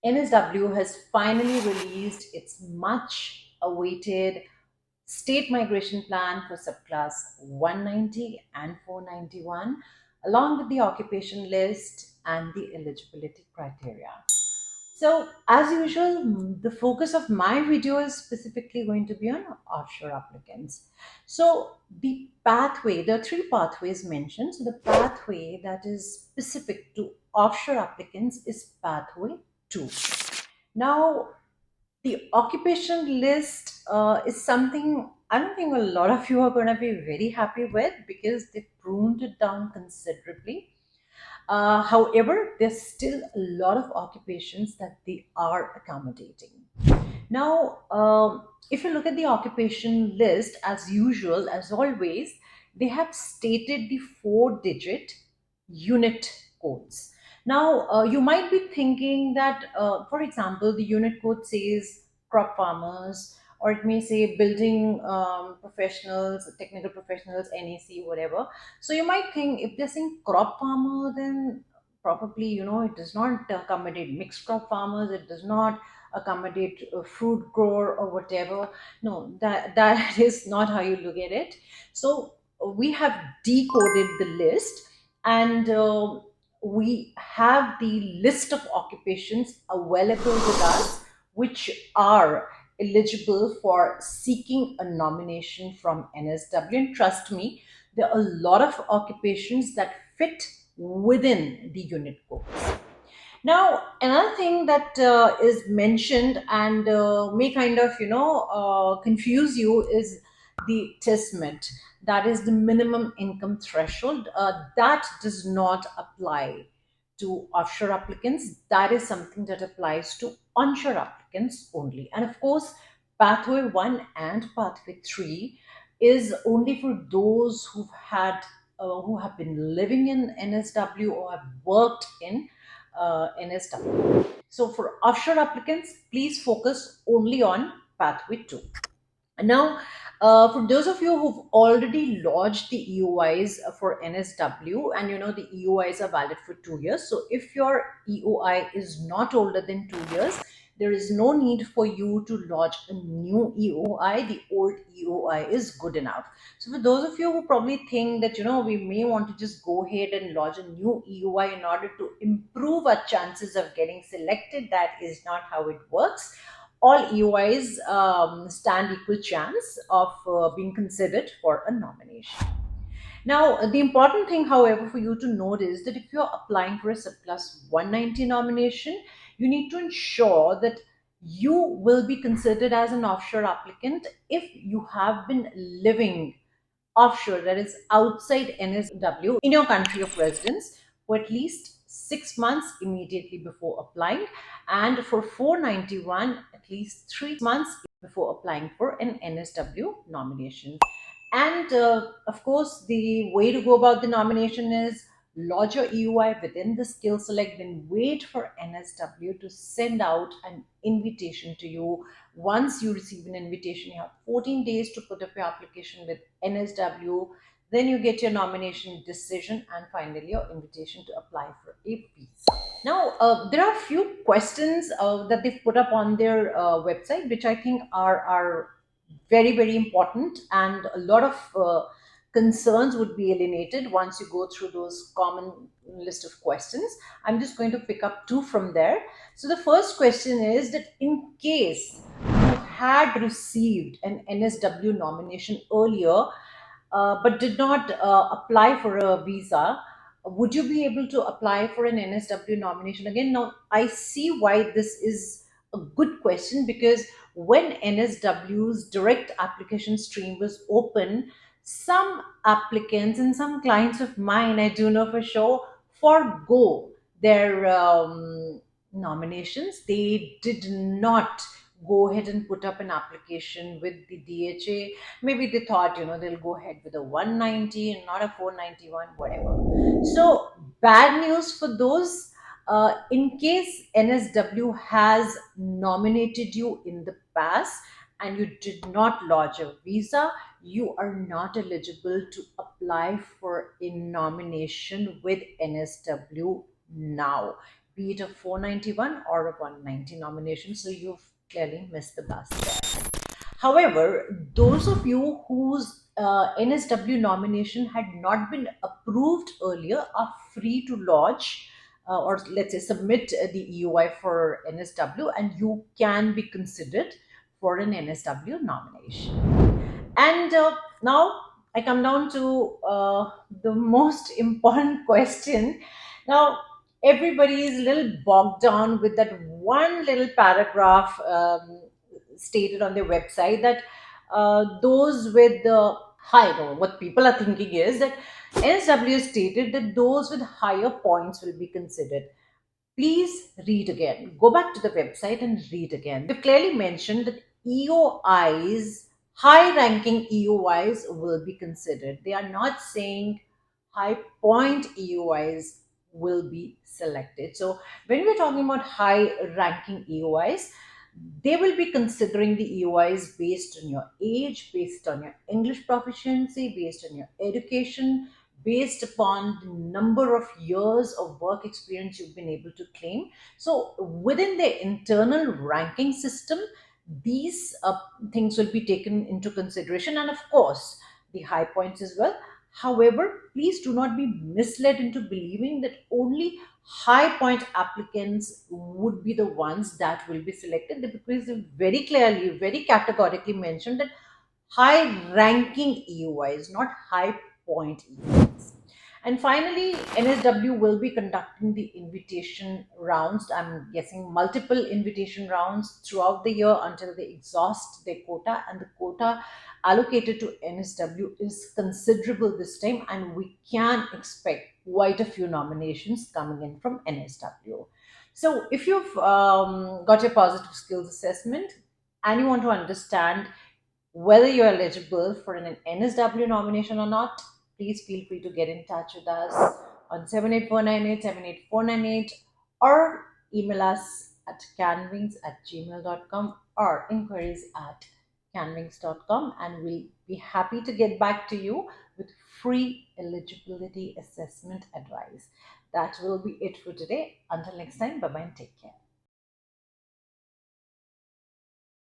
NSW has finally released its much awaited state migration plan for subclass 190 and 491, along with the occupation list and the eligibility criteria. So, as usual, the focus of my video is specifically going to be on offshore applicants. So, the pathway, there are three pathways mentioned. So, the pathway that is specific to offshore applicants is pathway 2. Now, the occupation list is something I don't think a lot of you are going to be very happy with because they pruned it down considerably. However, there's still a lot of occupations that they are accommodating. Now, if you look at the occupation list, as usual, as always, they have stated the 4-digit unit codes. Now, you might be thinking that, for example, the unit code says crop farmers, or it may say building professionals, technical professionals, NEC, whatever. So you might think if they're saying crop farmer, then probably, it does not accommodate mixed crop farmers, it does not accommodate a fruit grower or whatever. No, that is not how you look at it. So we have decoded the list, and we have the list of occupations available with us which are eligible for seeking a nomination from NSW. And trust me, there are a lot of occupations that fit within the unit codes. Now, another thing that is mentioned and may kind of, confuse you is the TISMIT. That is the minimum income threshold. That does not apply to offshore applicants. That is something that applies to onshore applicants only. And of course, Pathway 1 and Pathway 3 is only for those who have been living in NSW or have worked in NSW. So for offshore applicants, please focus only on pathway 2. Now, for those of you who've already lodged the EOIs for NSW, and the EOIs are valid for 2 years. So if your EOI is not older than 2 years, there is no need for you to lodge a new EOI. The old EOI is good enough. So for those of you who probably think that, we may want to just go ahead and lodge a new EOI in order to improve our chances of getting selected, that is not how it works. All EOIs stand equal chance of being considered for a nomination. Now, the important thing, however, for you to note is that if you're applying for a subclass 190 nomination, you need to ensure that you will be considered as an offshore applicant if you have been living offshore, that is outside NSW, in your country of residence for at least 6 months immediately before applying, and for 491, at least 3 months before applying for an NSW nomination. And of course, the way to go about the nomination is lodge your EUI within the skill select, then wait for NSW to send out an invitation to you. Once you receive an invitation, you have 14 days to put up your application with NSW. Then you get your nomination decision and finally your invitation to apply for a visa. Now, there are a few questions that they've put up on their website, which I think are very, very important, and a lot of concerns would be eliminated once you go through those common list of questions. I'm just going to pick up two from there. So the first question is that in case you had received an NSW nomination earlier but did not apply for a visa, would you be able to apply for an NSW nomination again? Now, I see why this is a good question, because when NSW's direct application stream was open, some applicants and some clients of mine, I do know for sure, forgo their nominations. They did not go ahead and put up an application with the DHA. Maybe they thought, they'll go ahead with a 190 and not a 491, whatever. So, bad news for those. In case NSW has nominated you in the past and you did not lodge a visa, you are not eligible to apply for a nomination with NSW now. be it a 491 or a 190 nomination. So you've clearly missed the bus there. However, those of you whose NSW nomination had not been approved earlier are free to lodge or let's say submit the EOI for NSW, and you can be considered for an NSW nomination. And now I come down to the most important question. Now, everybody is a little bogged down with that one little paragraph stated on their website that those with the high, no, what people are thinking is that NSW stated that those with higher points will be considered. Please read again. Go back to the website and read again. We've clearly mentioned that EOIs, high ranking EOIs, will be considered. They are not saying high point EOIs will be selected. So, when we're talking about high ranking EOIs, they will be considering the EOIs based on your age, based on your English proficiency, based on your education, based upon the number of years of work experience you've been able to claim. So, within their internal ranking system, these things will be taken into consideration, and of course, the high points as well. However, please do not be misled into believing that only high point applicants would be the ones that will be selected, because they very clearly, very categorically mentioned that high ranking EOIs, not high point EOIs. And finally, NSW will be conducting the invitation rounds. I'm guessing multiple invitation rounds throughout the year until they exhaust their quota. And the quota allocated to NSW is considerable this time, and we can expect quite a few nominations coming in from NSW. So, if you've got your positive skills assessment and you want to understand whether you're eligible for an NSW nomination or not, please feel free to get in touch with us on 78498 or email us at canwings@gmail.com or inquiries at canwings.com, and we'll be happy to get back to you with free eligibility assessment advice. That will be it for today. Until next time, bye bye and take care.